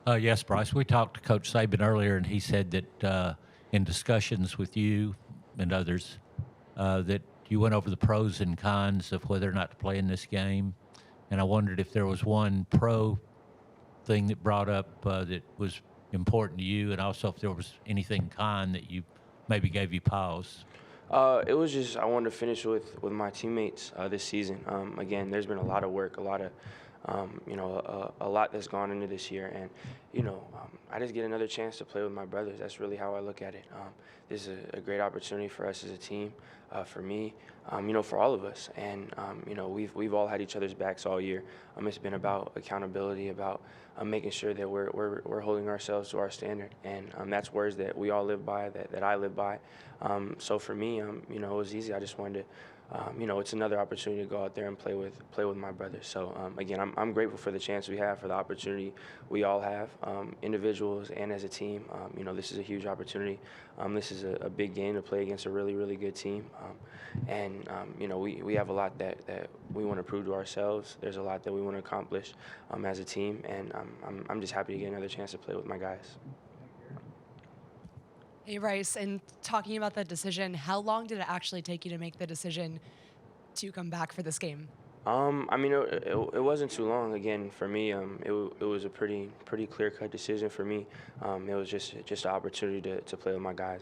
Yes, Bryce. We talked to Coach Saban earlier, and he said that in discussions with you and others, that you went over the pros and cons of whether or not to play in this game. And I wondered if there was one pro thing that brought up that was important to you, and also if there was anything con that you maybe gave you pause. It was just I wanted to finish with my teammates this season. Again, there's been a lot of work, a lot of a lot that's gone into this year, and I just get another chance to play with my brothers. That's really how I look at it. This is a great opportunity for us as a team, for me, for all of us, and we've all had each other's backs all year. It's been about accountability, about making sure that we're holding ourselves to our standard, and that's words that we all live by, that I live by. So for me, it was easy. I just wanted to. It's another opportunity to go out there and play with my brothers. So again, I'm grateful for the chance we have, for the opportunity we all have, individuals and as a team. This is a huge opportunity. This is a big game to play against a really, really good team. We have a lot that we want to prove to ourselves. There's a lot that we want to accomplish as a team, and I'm just happy to get another chance to play with my guys. Hey, Bryce, and talking about that decision, how long did it actually take you to make the decision to come back for this game? It wasn't too long. Again, for me, it was a pretty clear cut decision for me. It was just an opportunity to play with my guys.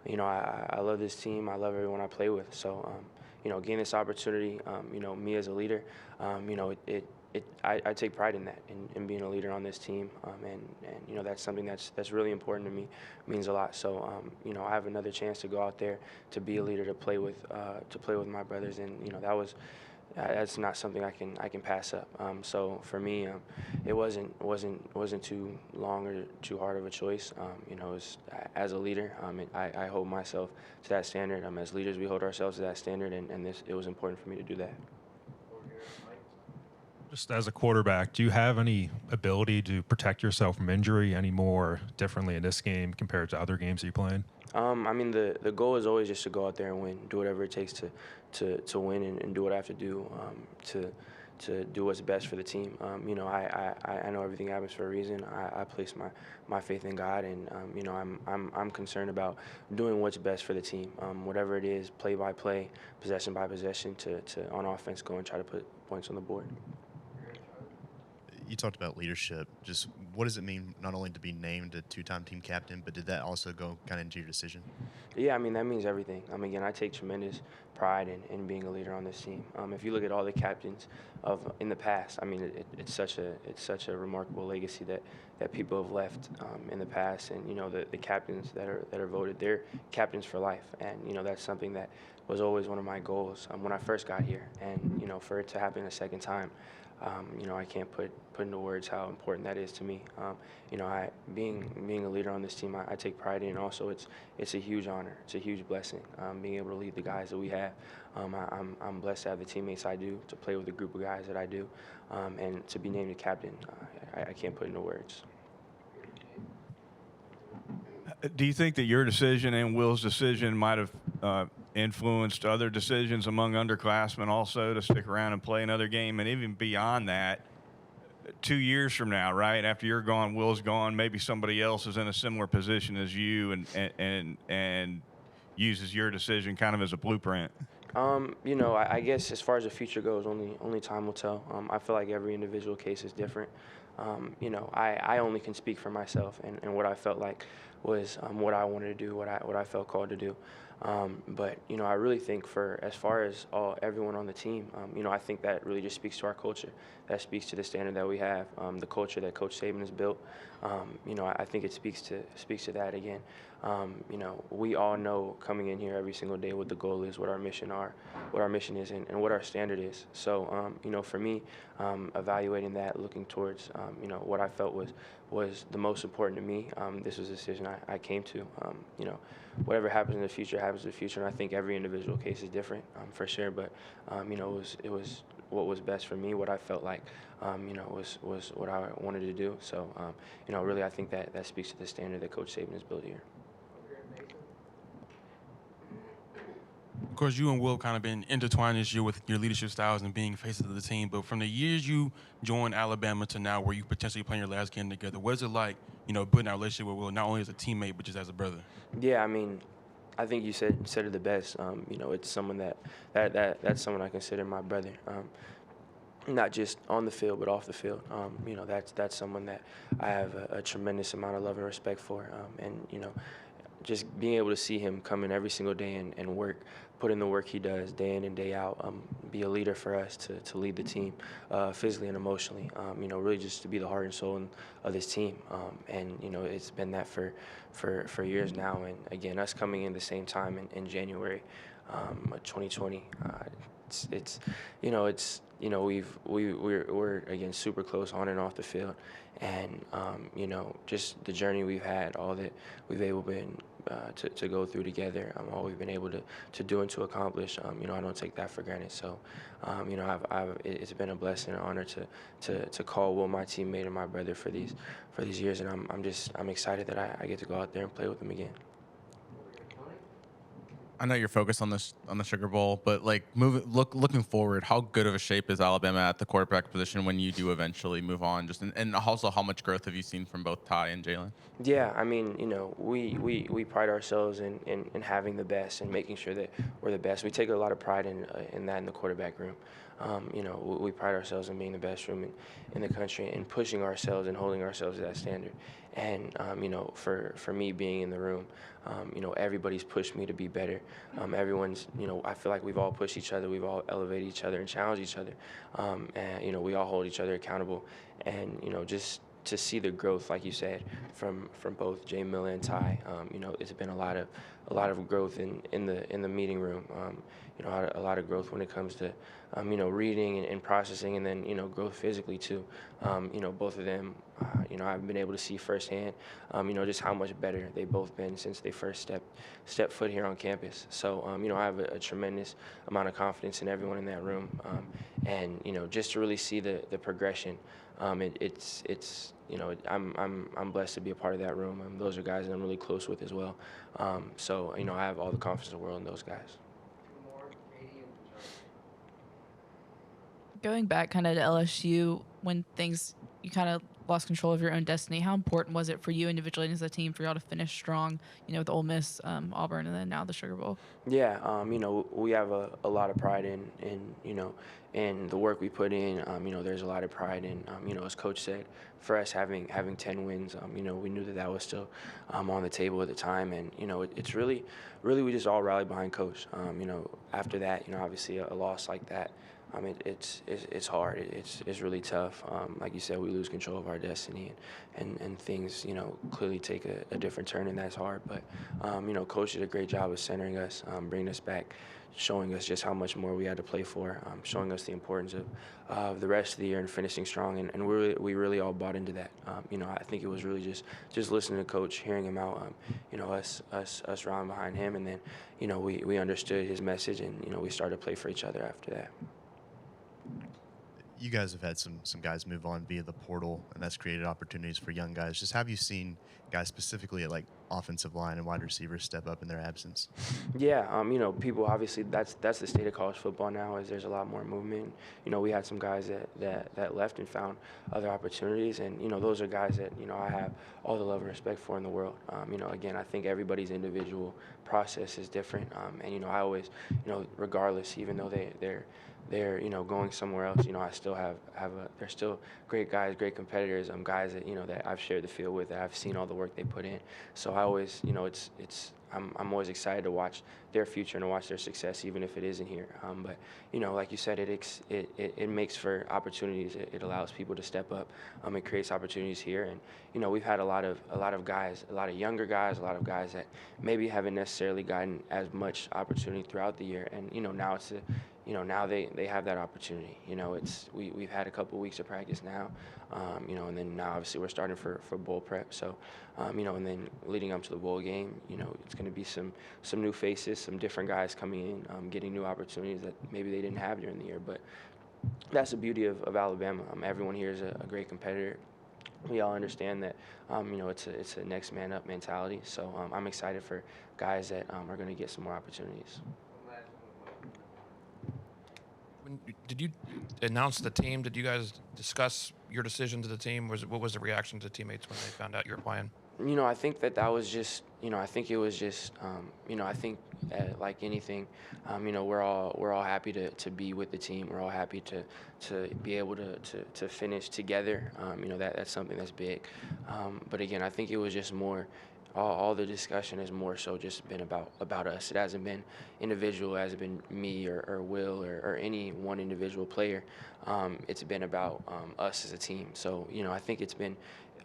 I love this team. I love everyone I play with. So, getting this opportunity, me as a leader, I take pride in that, in being a leader on this team, and that's something that's really important to me, means a lot. So I have another chance to go out there to be a leader, to play with my brothers, and that's not something I can pass up. So for me, it wasn't too long or too hard of a choice. As a leader, I hold myself to that standard. As leaders, we hold ourselves to that standard, and it was important for me to do that. Just as a quarterback, do you have any ability to protect yourself from injury any more differently in this game compared to other games you played? The goal is always just to go out there and win, do whatever it takes to win, and do what I have to do to do what's best for the team. I know everything happens for a reason. I place my faith in God, and I'm concerned about doing what's best for the team. Whatever it is, play by play, possession by possession, to on offense go and try to put points on the board. You talked about leadership. Just what does it mean not only to be named a two-time team captain, but did that also go kind of into your decision? Yeah, that means everything. Again, I take tremendous pride in being a leader on this team. If you look at all the captains of in the past, it's such a remarkable legacy that people have left in the past, and the captains that are voted, they're captains for life, and that's something that was always one of my goals when I first got here, and for it to happen a second time. I can't put into words how important that is to me. I being a leader on this team, I take pride in. Also, it's a huge honor. It's a huge blessing being able to lead the guys that we have. I'm blessed to have the teammates I do, to play with the group of guys that I do, and to be named a captain. I can't put into words. Do you think that your decision and Will's decision might have influenced other decisions among underclassmen also to stick around and play another game? And even beyond that, 2 years from now, right after you're gone, Will's gone, maybe somebody else is in a similar position as you, and uses your decision kind of as a blueprint. I guess as far as the future goes, only time will tell. I feel like every individual case is different. I only can speak for myself, and what I felt like was what I wanted to do, what I felt called to do. But I really think, for as far as everyone on the team, I think that really just speaks to our culture. That speaks to the standard that we have, the culture that Coach Saban has built. I think it speaks to that again. We all know coming in here every single day what the goal is, what our mission is, and what our standard is. So for me, evaluating that, looking towards what I felt was the most important to me. This was a decision I came to. Whatever happens in the future happens in the future, and I think every individual case is different, for sure. But it was what was best for me, what I felt like, was what I wanted to do. So really, I think that speaks to the standard that Coach Saban has built here. course, you and Will kind of been intertwined this year with your leadership styles and being faces of the team. But from the years you joined Alabama to now, where you potentially playing your last game together, what is it like, building that relationship with Will, not only as a teammate but just as a brother? Yeah, I mean, I think you said it the best. It's someone that's someone I consider my brother. Not just on the field, but off the field. That's someone that I have a tremendous amount of love and respect for. And just being able to see him come in every single day and work, put in the work he does day in and day out, be a leader for us to lead the team physically and emotionally. Really just to be the heart and soul of this team. And it's been that for years now. And again, us coming in the same time in January 2020. We're again super close on and off the field, and just the journey we've had, all that we've been to go through together, all we've been able to do and to accomplish. I don't take that for granted. So, it's been a blessing and honor to call Will my teammate and my brother for these years, and I'm excited that I get to go out there and play with him again. I know you're focused on the Sugar Bowl, but like looking forward, how good of a shape is Alabama at the quarterback position when you do eventually move on? And also, how much growth have you seen from both Ty and Jalen? Yeah, I mean, we pride ourselves in having the best and making sure that we're the best. We take a lot of pride in that in the quarterback room. We pride ourselves in being the best room in the country and pushing ourselves and holding ourselves to that standard. And for me being in the room, everybody's pushed me to be better. Everyone's, I feel like we've all pushed each other, we've all elevated each other and challenged each other, and we all hold each other accountable. And just to see the growth, like you said, from both Jay Miller and Ty, it's been a lot of growth in the meeting room. A lot of growth when it comes to reading and processing, and then growth physically too. Both of them, I've been able to see firsthand, just how much better they've both been since they first stepped foot here on campus. So I have a tremendous amount of confidence in everyone in that room, and just to really see the progression. I'm blessed to be a part of that room. Those are guys that I'm really close with as well. So I have all the confidence in the world in those guys. Going back kind of to LSU, when you kind of lost control of your own destiny, how important was it for you individually and as a team for y'all to finish strong, with Ole Miss, Auburn, and then now the Sugar Bowl? Yeah, we have a lot of pride in the work we put in. There's a lot of pride in, as Coach said, for us having 10 wins. We knew that was still on the table at the time, and it's really we just all rallied behind Coach. After that, obviously a loss like that. It's hard. It's really tough. Like you said, we lose control of our destiny, and things clearly take a different turn, and that's hard. But Coach did a great job of centering us, bringing us back, showing us just how much more we had to play for, showing us the importance of the rest of the year and finishing strong. And we really all bought into that. I think it was really just listening to Coach, hearing him out. Us rallying behind him, and then we understood his message, and we started to play for each other after that. You guys have had some guys move on via the portal, and that's created opportunities for young guys. Just have you seen guys specifically at like offensive line and wide receivers step up in their absence? Yeah, people obviously that's the state of college football now, is there's a lot more movement. We had some guys that left and found other opportunities, and those are guys that I have all the love and respect for in the world. Again, I think everybody's individual process is different, and I always regardless, even though they're going somewhere else, I still they're still great guys, great competitors, guys that that I've shared the field with, that I've seen all the work they put in. So I always, I'm always excited to watch their future and to watch their success, even if it isn't here. But like you said, it makes for opportunities. It allows people to step up. It creates opportunities here, and we've had a lot of guys, a lot of younger guys, a lot of guys that maybe haven't necessarily gotten as much opportunity throughout the year, and now it's now they have that opportunity. We've had a couple weeks of practice now, and then now obviously we're starting for bowl prep. So, and then leading up to the bowl game, it's going to be some new faces, some different guys coming in, getting new opportunities that maybe they didn't have during the year. But that's the beauty of Alabama. Everyone here is a great competitor. We all understand that, it's a next man up mentality. So I'm excited for guys that are going to get some more opportunities. Did you announce the team? Did you guys discuss your decision to the team? What was the reaction to teammates when they found out you were playing? I think that was just, I think it was just, I think like anything, we're all happy to be with the team. We're all happy to be able to finish together. That's something that's big. But again, I think it was just more. All the discussion has more so just been about us. It hasn't been individual. It hasn't been me or Will or any one individual player. It's been about us as a team. So I think it's been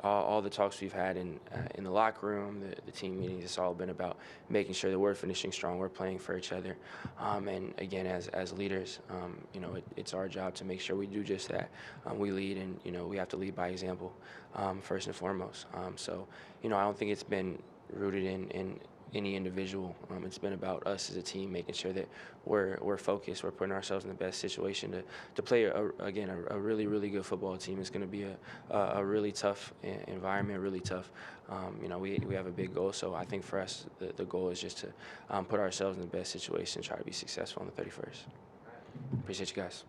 all the talks we've had in the locker room, the team meetings. It's all been about making sure that we're finishing strong. We're playing for each other. And again, as leaders, it's our job to make sure we do just that. We lead, and we have to lead by example first and foremost. So I don't think it's been rooted in any individual. It's been about us as a team, making sure that we're focused. We're putting ourselves in the best situation to play a really, really good football team. It's going to be a really tough environment, really tough. We have a big goal. So I think for us, the goal is just to put ourselves in the best situation and try to be successful on the 31st. Appreciate you guys.